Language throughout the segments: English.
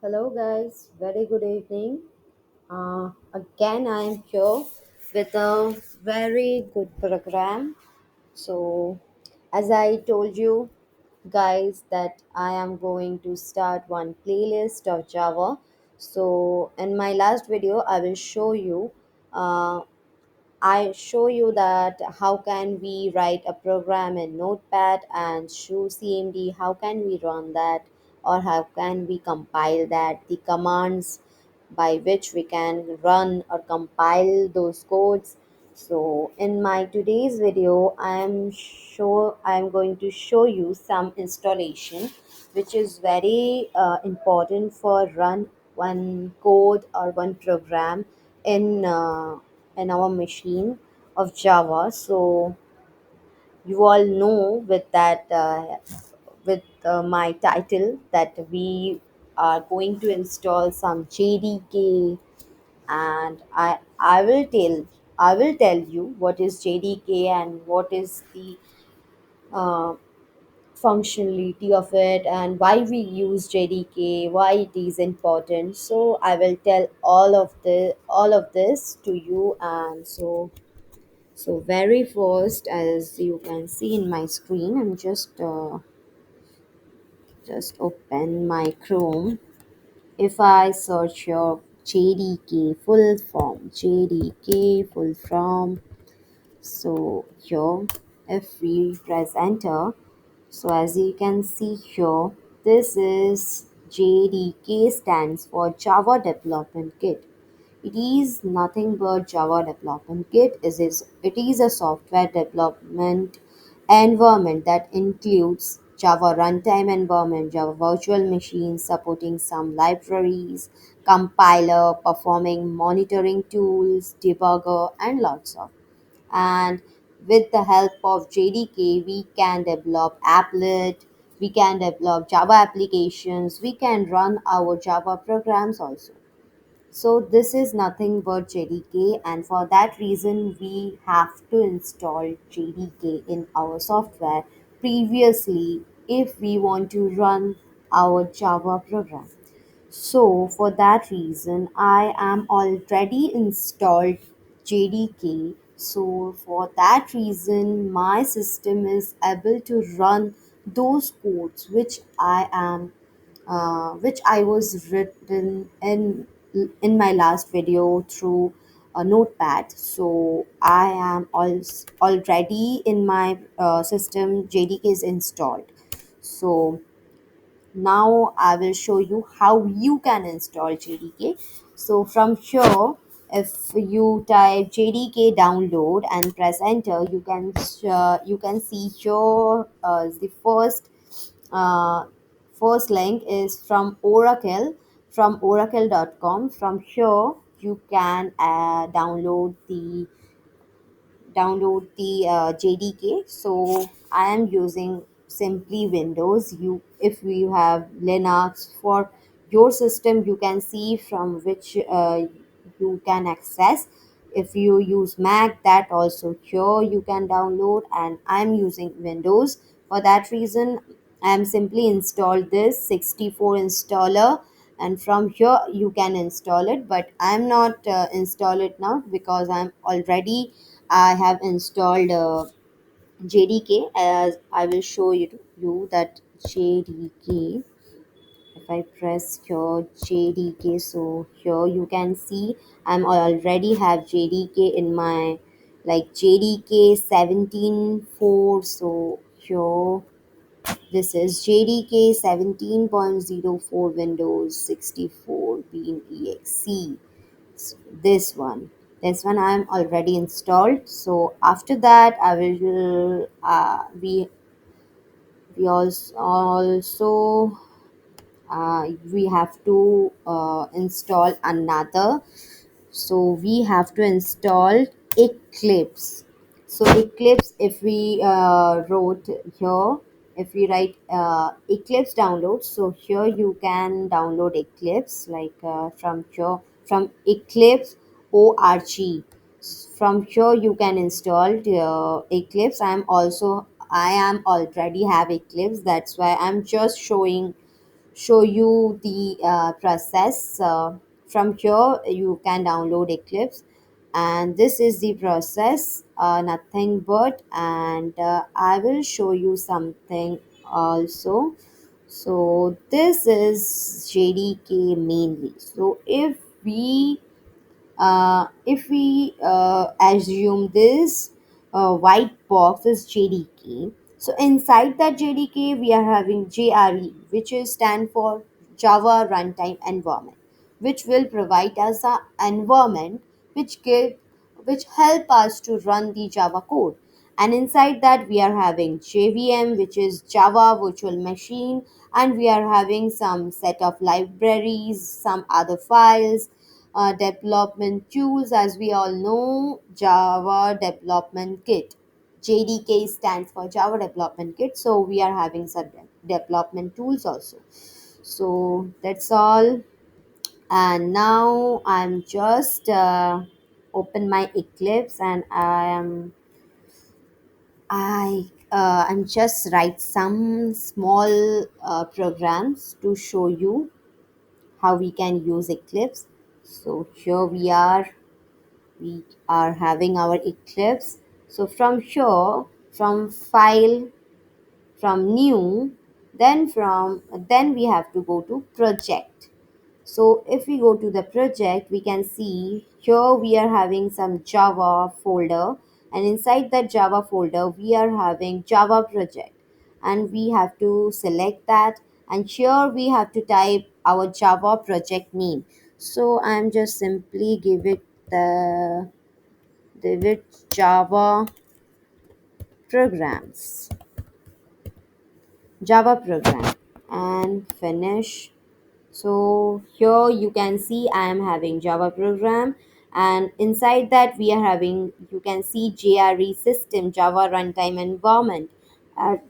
Hello, guys. Very good evening. Again, I am here with a very good program. So, as I told you, guys, that I am going to start one playlist of Java. So, in my last video, uh, I show you that how can we write a program in Notepad and show CMD, how can we run that, or how can we compile that, the commands by which we can run or compile those codes. So in my today's video, I am going to show you some installation which is very important for run one code or one program in in our machine of Java. So you all know with that with my title that we are going to install some JDK, and I will tell you what is JDK and what is the uh, functionality of it and why we use JDK, why it is important. So I will tell all of this to you. And so very first, as you can see in my screen, I'm just open my Chrome. If I search your JDK full form, JDK full form, so here, if we press enter, so as you can see here, this is JDK stands for Java Development Kit. It is nothing but Java Development Kit. It is a software development environment that includes Java runtime environment, Java virtual machines supporting some libraries, compiler, performing monitoring tools, debugger, and lots of. And with the help of JDK, we can develop applet, we can develop Java applications, we can run our Java programs also. So this is nothing but JDK, and for that reason we have to install JDK in our software previously if we want to run our Java program. So for that reason, I am already installed JDK. So for that reason, my system is able to run those codes which I was written in my last video through a notepad. So I am already in my system. JDK is installed. So now I will show you how you can install JDK. So from here, if you type JDK download and press enter, you can see here the uh, first link is from Oracle, from oracle.com. From here you can download the JDK. So I am using simply Windows. You, if you have Linux for your system, you can see from which you can access. If you use Mac, that also here you can download. And I'm using Windows. For that reason, I am simply installed this 64 installer, and from here you can install it, but I'm not install it now because I have installed JDK. As I will show you that JDK. If I press here JDK, so here you can see I'm already have JDK in my, like, JDK 17.4. So here this is JDK 17.04 Windows 64 being exe. So this one I'm already installed. So after that I will we also we have to install another. So we have to install Eclipse. So Eclipse, if we wrote here, if we write Eclipse download, so here you can download Eclipse, like from here, from Eclipse org. From here you can install Eclipse. I am already have Eclipse, that's why I'm just showing show you the process. From here you can download Eclipse, and this is the process, nothing but. And I will show you something also. So this is JDK mainly. So if we assume this white box is JDK, so inside that JDK we are having JRE, which is stand for Java Runtime Environment, which will provide us an environment which help us to run the Java code. And inside that we are having JVM, which is Java Virtual Machine, and we are having some set of libraries, some other files, development tools. As we all know, Java Development Kit. JDK stands for Java Development Kit. So we are having some development tools also. So that's all. And now I'm just open my Eclipse, and I'm just write some small programs to show you how we can use Eclipse. So here we are having our Eclipse. So from here, from file, from new, then we have to go to project. So if we go to the project, we can see here we are having some Java folder, and inside that Java folder we are having Java project, and we have to select that, and here we have to type our Java project name. So I'm just simply give it Java programs, Java program, and finish. So here you can see I am having Java program, and inside that we are having, you can see JRE system, Java runtime environment.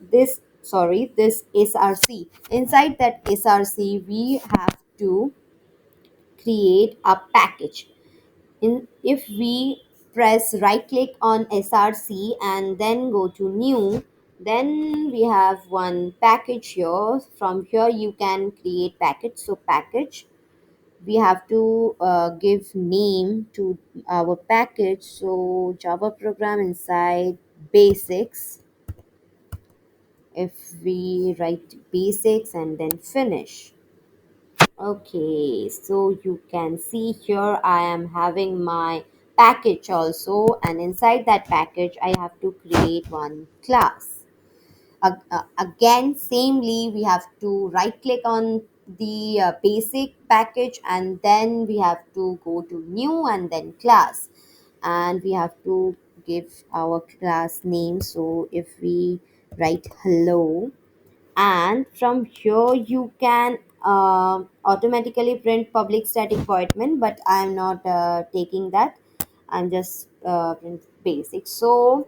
This SRC. Inside that SRC we have to create a package. If we press right click on SRC and then go to new, then we have one package here. From here you can create package. So package, we have to give name to our package. So Java program inside basics, if we write basics and then finish. Okay, so you can see here I am having my package also, and inside that package I have to create one class. Again, samely we have to right click on the basic package, and then we have to go to new and then class, and we have to give our class name. So if we write hello, and from here you can automatically print public static void main, but I'm not taking that. I'm just print basic. So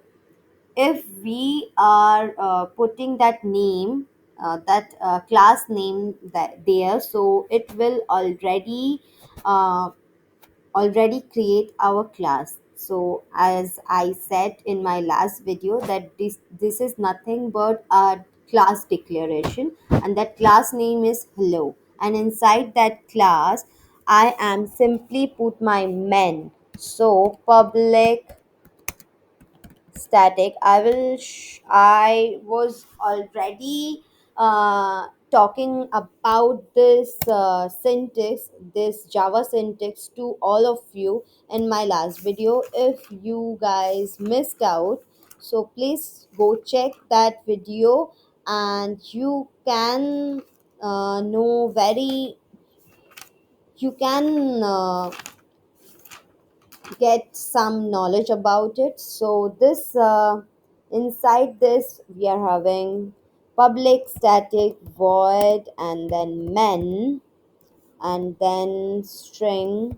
if we are putting that name, that class name that there, so it will uh, already create our class. So as I said in my last video, that this is nothing but a class declaration, and that class name is hello, and inside that class I am simply put my main. So public static, I was already talking about this syntax, this Java syntax, to all of you in my last video. If you guys missed out, so please go check that video, and you can know very you can get some knowledge about it. So this inside this we are having public static void and then main, and then string.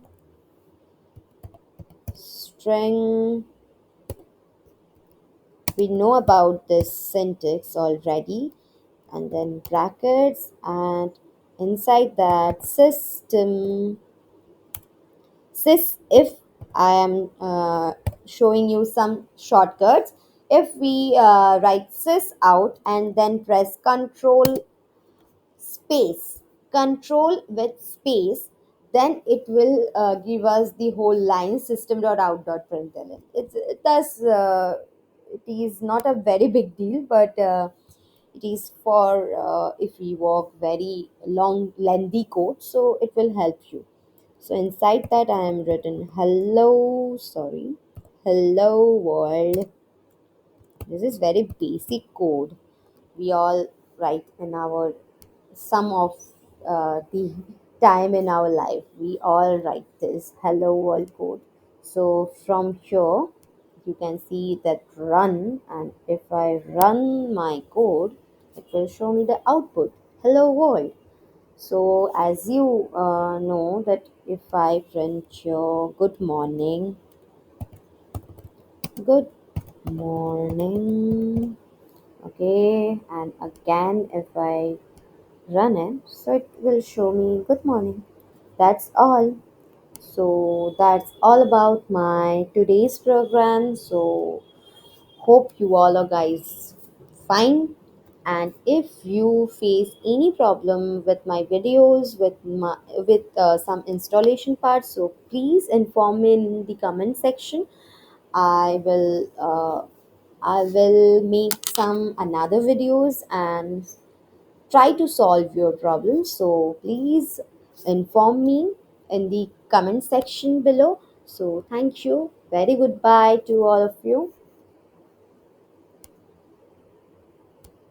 We know about this syntax already, and then brackets, and inside that system sys. If I am showing you some shortcuts, if we write sys out and then press control space, control with space, then it will give us the whole line system.out.println. It does it is not a very big deal, but it is for if we work very long lengthy code, so it will help you. So inside that I am written hello, sorry, hello world. This is very basic code we all write in our some of the time in our life. We all write this hello world code. So from here you can see that run, and if I run my code, it will show me the output hello world. So as you know that if I print your good morning, okay, and again if I run it, so it will show me good morning. That's all. So that's all about my today's program. So hope you all are guys fine. And if you face any problem with my videos with some installation parts, so please inform me in the comment section. I will make some another videos and try to solve your problem. So please inform me in the comment section below. So thank you. Very goodbye to all of you.